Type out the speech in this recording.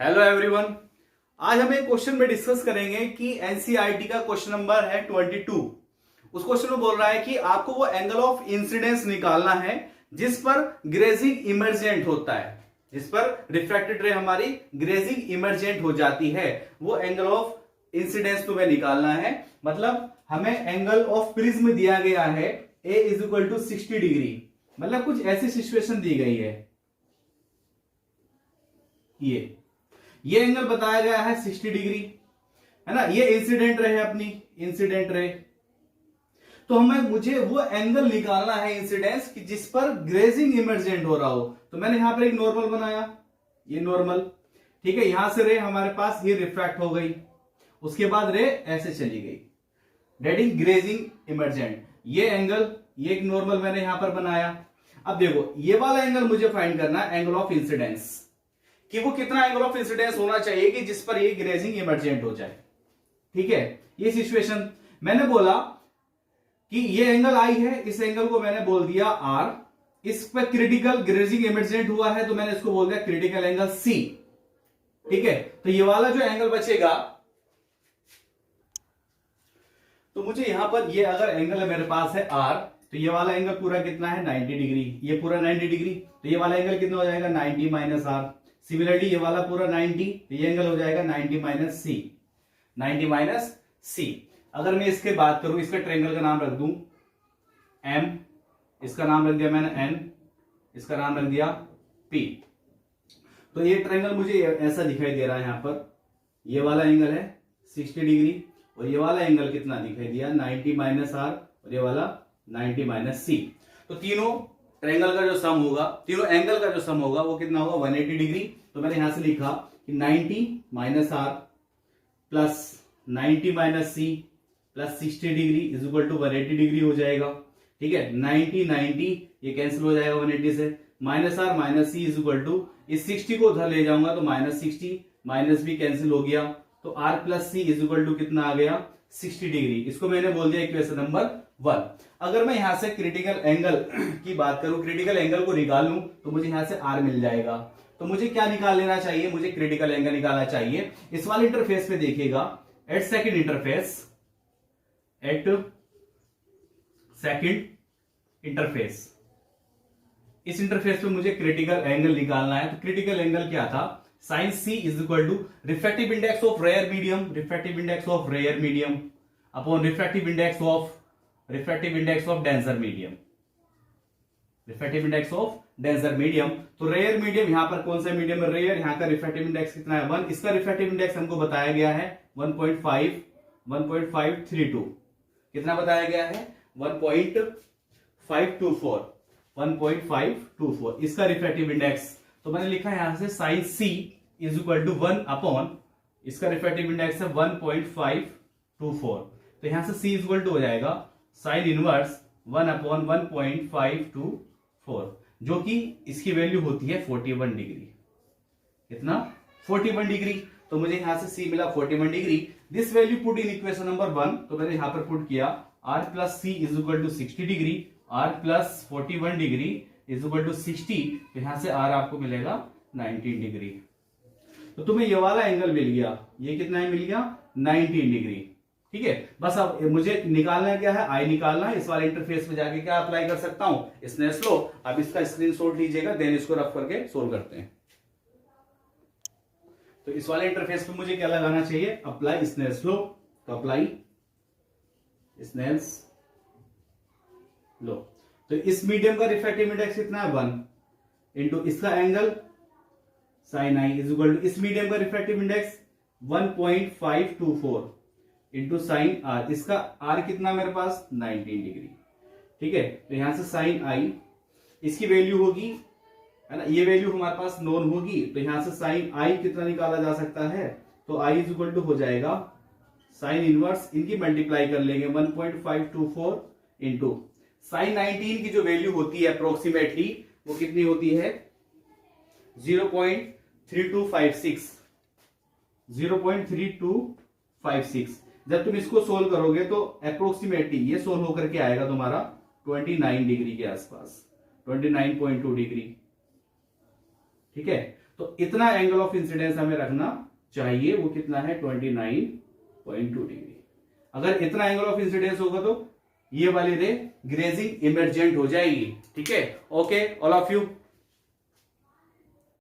Hello everyone. आज हम एक क्वेश्चन में डिस्कस करेंगे कि एनसीईआरटी का क्वेश्चन नंबर है 22। उस क्वेश्चन में बोल रहा है कि आपको वो एंगल ऑफ इंसिडेंस निकालना है जिस पर ग्रेजिंग इमर्जेंट होता है, जिस पर रिफ्रैक्टेड रे हमारी ग्रेजिंग इमर्जेंट हो जाती है, वो एंगल ऑफ इंसिडेंस तुम्हें निकालना है। मतलब हमें एंगल ऑफ प्रिज्म दिया गया है ए इज इक्वल टू 60 डिग्री। मतलब कुछ ऐसी सिचुएशन दी गई है, ये एंगल बताया गया है 60 डिग्री, है ना। ये इंसिडेंट रे है अपनी, इंसिडेंट रे। तो मुझे वो एंगल निकालना है इंसिडेंस कि जिस पर ग्रेजिंग इमर्जेंट हो रहा हो। तो मैंने यहां पर एक नॉर्मल बनाया, ये नॉर्मल, ठीक है। यहां से रे हमारे पास ये रिफ्रैक्ट हो गई, उसके बाद रे ऐसे चली गई, डेट इज ग्रेजिंग इमर्जेंट। ये एंगल, ये एक नॉर्मल मैंने यहां पर बनाया। अब देखो ये वाला एंगल मुझे फाइंड करना है, एंगल ऑफ इंसिडेंस, कि वो कितना एंगल ऑफ इंसिडेंस होना चाहिए कि जिस पर ये ग्रेजिंग इमर्जेंट हो जाए, ठीक है। ये सिचुएशन मैंने बोला कि ये एंगल आई है, इस एंगल को मैंने बोल दिया आर, इस पर क्रिटिकल ग्रेजिंग इमर्जेंट हुआ है तो मैंने इसको बोल दिया क्रिटिकल एंगल सी, ठीक है। तो ये वाला जो एंगल बचेगा, तो मुझे यहां पर ये अगर एंगल मेरे पास है आर, तो ये वाला एंगल पूरा कितना है 90 डिग्री, ये पूरा 90 डिग्री, तो ये वाला एंगल कितना हो जाएगा 90 माइनस आर। सिमिलरली ये वाला पूरा 90, तो ये एंगल हो जाएगा 90 माइनस सी, 90 माइनस सी। अगर मैं इसके बात करूं, इसका ट्रायंगल का नाम रख दूं एम, इसका नाम रख दिया मैंने एन, इसका नाम रख दिया पी। तो ये ट्रायंगल मुझे ऐसा दिखाई दे रहा है। यहां पर ये वाला एंगल है 60 डिग्री और ये वाला एंगल कितना दिखाई दिया 90 माइनस आर और ये वाला 90 माइनस सी। तो तीनों ट्रायंगल का जो सम होगा, तीनों एंगल का जो सम होगा वो कितना होगा 180 डिग्री। तो मैंने यहां से लिखा कि 90 minus R plus 90 minus C plus 60 degree is equal to 180 degree हो जाएगा, ठीक है। 90 90 ये कैंसिल हो जाएगा 180 से, minus R minus C is equal to, इस 60 को उधर ले जाऊंगा तो माइनस 60, माइनस भी कैंसिल हो गया, तो R plus C is equal to कितना आ गया 60 डिग्री। इसको मैंने बोल दिया इक्वेशन नंबर 1। अगर मैं यहां से क्रिटिकल एंगल की बात करूं, क्रिटिकल एंगल को निकाल लूं तो मुझे यहां से आर मिल जाएगा। तो मुझे क्या निकाल लेना चाहिए, मुझे क्रिटिकल एंगल निकालना चाहिए। इस वाले इंटरफेस पे देखिएगा, at second interface, at second interface, इस इंटरफेस पे मुझे क्रिटिकल एंगल निकालना है। तो क्रिटिकल एंगल क्या था, sine C is equal to refractive index of rare medium, refractive index of rare medium upon refractive index of denser medium, refractive index of denser medium. तो rare medium, यहां पर कौन सा मीडियम है rare, यहां का रिफ्रैक्टिव इंडेक्स कितना है 1, इसका रिफ्रैक्टिव इंडेक्स हमको बताया गया है 1.532, कितना बताया गया है 1.524, इसका रिफ्रैक्टिव इंडेक्स। तो मैंने लिखा है यहां से sine C is equal to 1 upon, इसका रिफ्रैक्टिव इंडेक्स है 1.524, तो यहां से सी इज इक्वल टू हो जाएगा साइन इनवर्स 1 अपॉन 1.524, जो कि इसकी वैल्यू होती है 41 डिग्री। कितना 41 डिग्री। तो मुझे यहां से सी मिला 41 degree. This value put in equation number 1, तो मैंने यहां पर पुट किया R plus C is equal to 60 degree, R plus 41 degree is equal to 60, तो यहां से आर आपको मिलेगा 19 डिग्री। तो तुम्हें ये वाला एंगल मिल गया, ये कितना है मिल गया 19 डिग्री, ठीक है। बस अब मुझे निकालना क्या है, आई निकालना है। इस वाले इंटरफेस में जाके क्या अप्लाई कर सकता हूं, स्नेल्स लॉ। अब इसका स्क्रीनशॉट लीजिएगा, देन इसको रफ करके सोल्व करते हैं। तो इस वाले इंटरफेस पे मुझे क्या लगाना चाहिए, अप्लाई स्नेल्स लॉ। तो अप्लाई स्नेल्स लॉ। तो इस मीडियम का रिफ्रैक्टिव इंडेक्स कितना है 1 इंटू इसका angle sine I is equal to, इस मीडियम का refractive index 1.524 into sine R, इसका आर कितना मेरे पास 19 डिग्री, ठीक है। तो यहां से साइन आई, इसकी वैल्यू होगी, है ना, ये वैल्यू हमारे पास नोन होगी, तो यहां से साइन आई कितना निकाला जा सकता है, तो आई इज इक्वल टू हो जाएगा साइन इनवर्स, इनकी मल्टीप्लाई कर लेंगे 1.524 इंटू साइन 19 की जो वैल्यू होती है अप्रोक्सीमेटली वो कितनी होती है 0.3256। जब तुम इसको सोल्व करोगे तो अप्रोक्सीमेटली ये सोल्व होकर के आएगा तुम्हारा 29 डिग्री के आसपास, 29.2 डिग्री, ठीक है। तो इतना एंगल ऑफ इंसिडेंस हमें रखना चाहिए, वो कितना है 29.2 डिग्री। अगर इतना एंगल ऑफ इंसिडेंस होगा तो ये वाली रे ग्रेजिंग इमरजेंट हो जाएगी। ठीक है, ओके ऑल ऑफ यू।